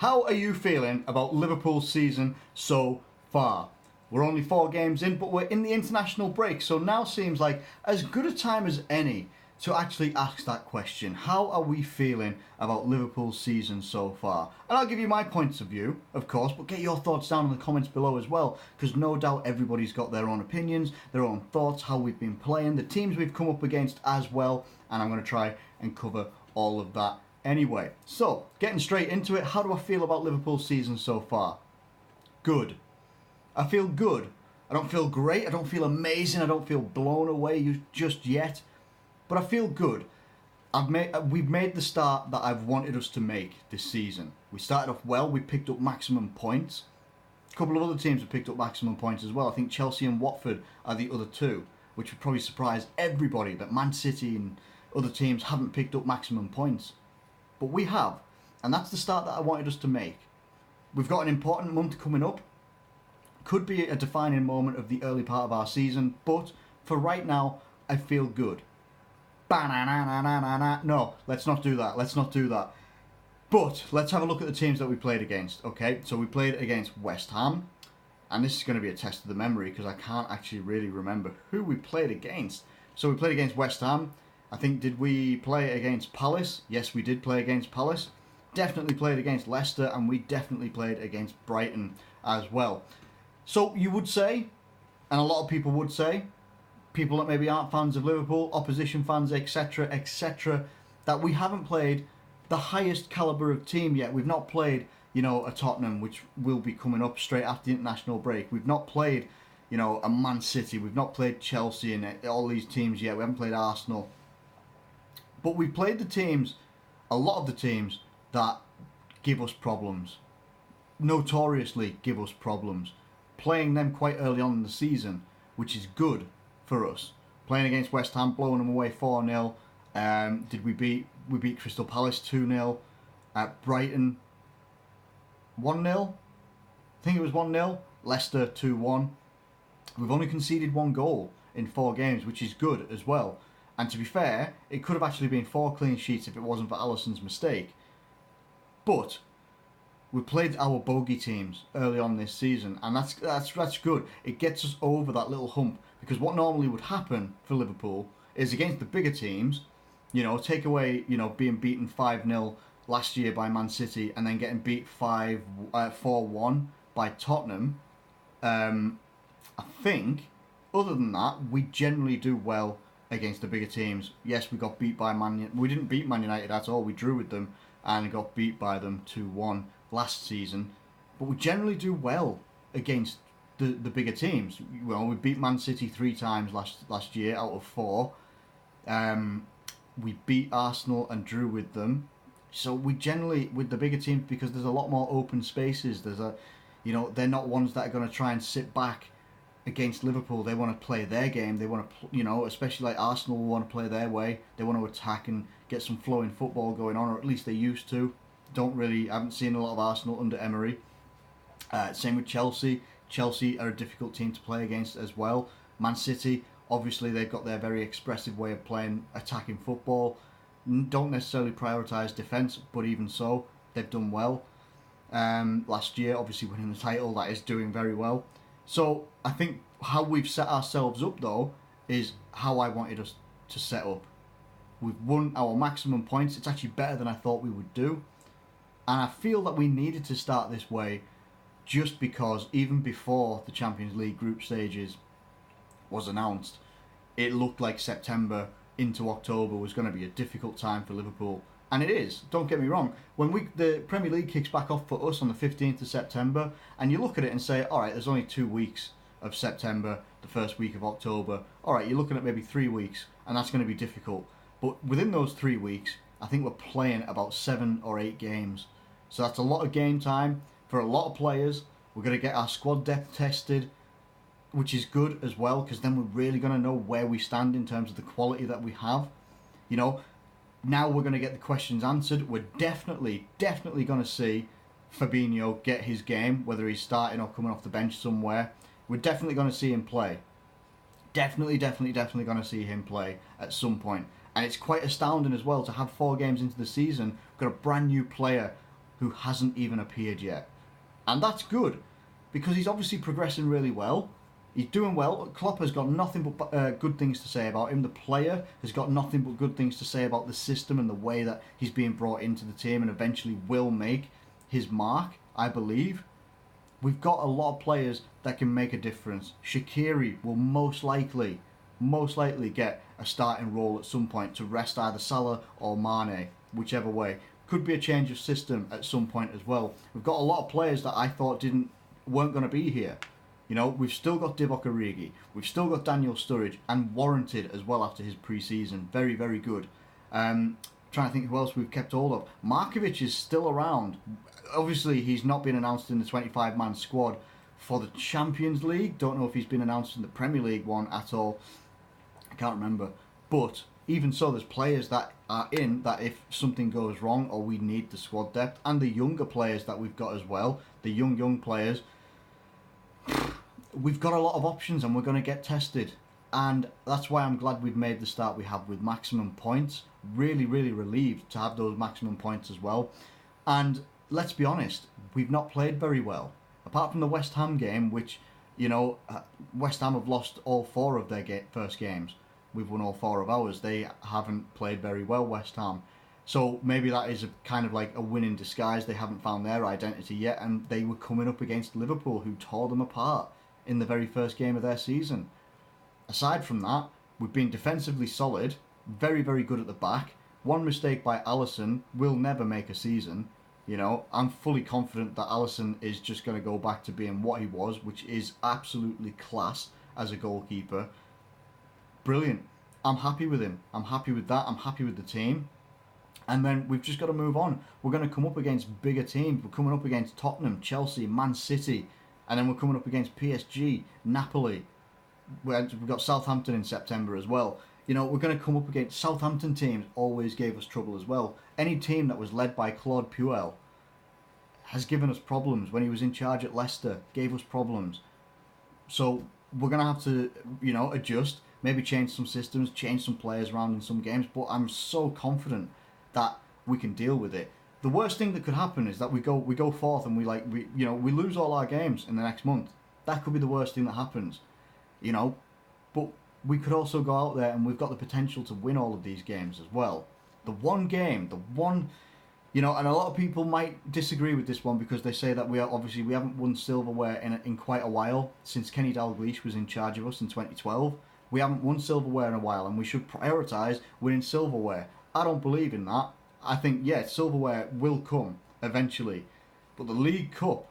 How are you feeling about Liverpool's season so far? We're only 4 games in, but we're in the international break, so now seems like as good a time as any to actually ask that question. How are we feeling about Liverpool's season so far? And I'll give you my points of view, of course, but get your thoughts down in the comments below as well, because no doubt everybody's got their own opinions, their own thoughts, how we've been playing, the teams we've come up against as well, and I'm going to try and cover all of that anyway. So, getting straight into it, how do I feel about Liverpool's season so far? Good. I feel good. I don't feel great, I don't feel amazing, I don't feel blown away just yet. But I feel good. We've made the start that I've wanted us to make this season. We started off well, we picked up maximum points. A couple of other teams have picked up maximum points as well. I think Chelsea and Watford are the other two, which would probably surprise everybody that Man City and other teams haven't picked up maximum points. But we have, and that's the start that I wanted us to make. We've got an important month coming up. Could be a defining moment of the early part of our season, but for right now, I feel good. No, let's not do that. But let's have a look at the teams that we played against, okay? So we played against West Ham, and this is going to be a test of the memory because I can't actually really remember who we played against. So we played against West Ham. I think, did we play against Palace? Yes, we did play against Palace. Definitely played against Leicester, and we definitely played against Brighton as well. So you would say, and a lot of people would say, people that maybe aren't fans of Liverpool, opposition fans, etc., etc., that we haven't played the highest calibre of team yet. We've not played, a Tottenham, which will be coming up straight after the international break. We've not played, a Man City. We've not played Chelsea and all these teams yet. We haven't played Arsenal. But we've played the teams, a lot of the teams, that give us problems. Notoriously give us problems. Playing them quite early on in the season, which is good for us. Playing against West Ham, blowing them away 4-0. We beat Crystal Palace 2-0. At Brighton 1-0. I think it was 1-0. Leicester 2-1. We've only conceded 1 goal in 4 games, which is good as well. And to be fair, it could have actually been 4 clean sheets if it wasn't for Alisson's mistake. But we played our bogey teams early on this season, and that's good. It gets us over that little hump, because what normally would happen for Liverpool is against the bigger teams, take away, being beaten 5-0 last year by Man City and then getting beat 4-1 by Tottenham. I think, other than that, we generally do well against the bigger teams. Yes, we got beat by we didn't beat Man United at all. We drew with them and got beat by them 2-1 last season. But we generally do well against the bigger teams. Well, we beat Man City 3 times last year out of 4. We beat Arsenal and drew with them. So we generally, with the bigger teams, because there's a lot more open spaces, they're not ones that are going to try and sit back against Liverpool. They want to play their game. They want to, especially like Arsenal, want to play their way. They want to attack and get some flowing football going on, or at least they used to. I haven't seen a lot of Arsenal under Emery. Same with Chelsea. Chelsea are a difficult team to play against as well. Man City, obviously they've got their very expressive way of playing attacking football. Don't necessarily prioritise defence, but even so, they've done well. Last year, obviously winning the title, that is doing very well. So I think how we've set ourselves up, though, is how I wanted us to set up. We've won our maximum points. It's actually better than I thought we would do. And I feel that we needed to start this way just because even before the Champions League group stages was announced, it looked like September into October was going to be a difficult time for Liverpool. And it is, don't get me wrong. When the Premier League kicks back off for us on the 15th of September, and you look at it and say, all right, there's only 2 weeks of September, the first week of October. All right, you're looking at maybe 3 weeks, and that's going to be difficult. But within those 3 weeks, I think we're playing about 7 or 8 games. So that's a lot of game time for a lot of players. We're going to get our squad depth tested, which is good as well, because then we're really going to know where we stand in terms of the quality that we have. Now we're going to get the questions answered. We're definitely going to see Fabinho get his game, whether he's starting or coming off the bench somewhere. We're definitely going to see him play. Definitely going to see him play at some point. And it's quite astounding as well to have 4 games into the season, we've got a brand new player who hasn't even appeared yet. And that's good, because he's obviously progressing really well. He's doing well. Klopp has got nothing but good things to say about him. The player has got nothing but good things to say about the system and the way that he's being brought into the team and eventually will make his mark, I believe. We've got a lot of players that can make a difference. Shaqiri will most likely get a starting role at some point to rest either Salah or Mane, whichever way. Could be a change of system at some point as well. We've got a lot of players that I thought weren't going to be here. You know, we've still got Divock Origi, we've still got Daniel Sturridge, and warranted as well after his pre-season. Very, very good. Trying to think who else we've kept hold of. Markovic is still around. Obviously, he's not been announced in the 25-man squad for the Champions League. Don't know if he's been announced in the Premier League one at all. I can't remember. But even so, there's players that are in that if something goes wrong or we need the squad depth, and the younger players that we've got as well, the young players, we've got a lot of options and we're going to get tested. And that's why I'm glad we've made the start we have with maximum points. Really, really relieved to have those maximum points as well. And let's be honest, we've not played very well. Apart from the West Ham game, which, you know, West Ham have lost all 4 of their first games. We've won all 4 of ours. They haven't played very well, West Ham. So maybe that is a kind of like a win in disguise. They haven't found their identity yet, and they were coming up against Liverpool, who tore them apart in the very first game of their season. Aside from that, we've been defensively solid, very, very good at the back. One mistake by Alisson will never make a season. You know, I'm fully confident that Alisson is just going to go back to being what he was, which is absolutely class as a goalkeeper. Brilliant. I'm happy with him. I'm happy with that. I'm happy with the team. And then we've just got to move on. We're going to come up against bigger teams. We're coming up against Tottenham, Chelsea, Man City. And then we're coming up against PSG, Napoli. We've got Southampton in September as well. You know, we're going to come up against Southampton teams. Always gave us trouble as well. Any team that was led by Claude Puel has given us problems. When he was in charge at Leicester, gave us problems. So we're going to have to, you know, adjust. Maybe change some systems, change some players around in some games. But I'm so confident that we can deal with it. The worst thing that could happen is that we go forth and we lose all our games in the next month. That could be the worst thing that happens, you know. But we could also go out there and we've got the potential to win all of these games as well. You know, and a lot of people might disagree with this one because they say that we haven't won silverware in quite a while since Kenny Dalglish was in charge of us in 2012. We haven't won silverware in a while, and we should prioritise winning silverware. I don't believe in that. I think, yeah, silverware will come eventually, but the League Cup,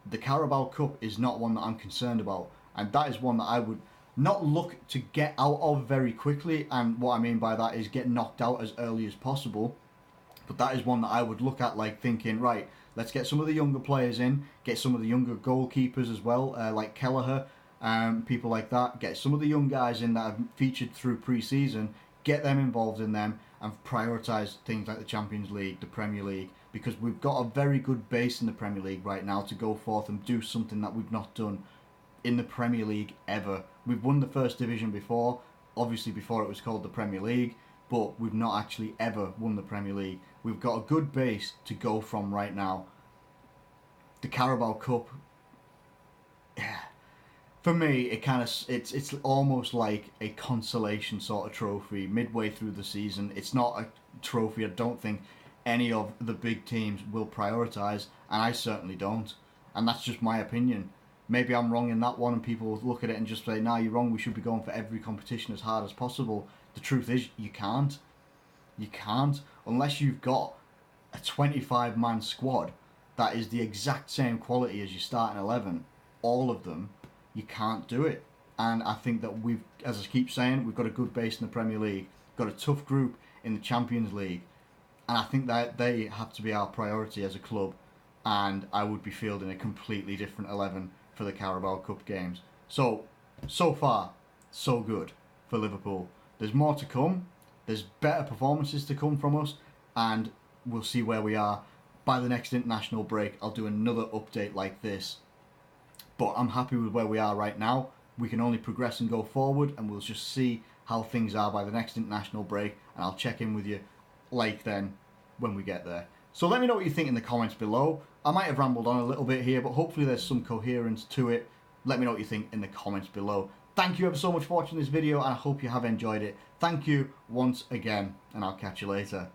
the Carabao Cup, is not one that I'm concerned about, and that is one that I would not look to get out of very quickly. And what I mean by that is get knocked out as early as possible. But that is one that I would look at like thinking, right, let's get some of the younger players in, get some of the younger goalkeepers as well, like Kelleher, people like that. Get some of the young guys in that have featured through pre-season, get them involved in them, and prioritise things like the Champions League, the Premier League, because we've got a very good base in the Premier League right now to go forth and do something that we've not done in the Premier League ever. We've won the First Division before, obviously before it was called the Premier League, but we've not actually ever won the Premier League. We've got a good base to go from right now. The Carabao Cup, for me, it's almost like a consolation sort of trophy midway through the season. It's not a trophy I don't think any of the big teams will prioritise, and I certainly don't. And that's just my opinion. Maybe I'm wrong in that one, and people will look at it and just say, "Nah, you're wrong. We should be going for every competition as hard as possible." The truth is, you can't. You can't unless you've got a 25-man squad that is the exact same quality as your starting 11. All of them. You can't do it. And I think that as I keep saying, we've got a good base in the Premier League, got a tough group in the Champions League, and I think that they have to be our priority as a club. And I would be fielding a completely different 11 for the Carabao Cup games. So far, so good for Liverpool. There's more to come. There's better performances to come from us, and we'll see where we are. By the next international break, I'll do another update like this. But I'm happy with where we are right now. We can only progress and go forward, and we'll just see how things are by the next international break, and I'll check in with you like then when we get there. So let me know what you think in the comments below. I might have rambled on a little bit here, but hopefully there's some coherence to it. Let me know what you think in the comments below. Thank you ever so much for watching this video, and I hope you have enjoyed it. Thank you once again, and I'll catch you later.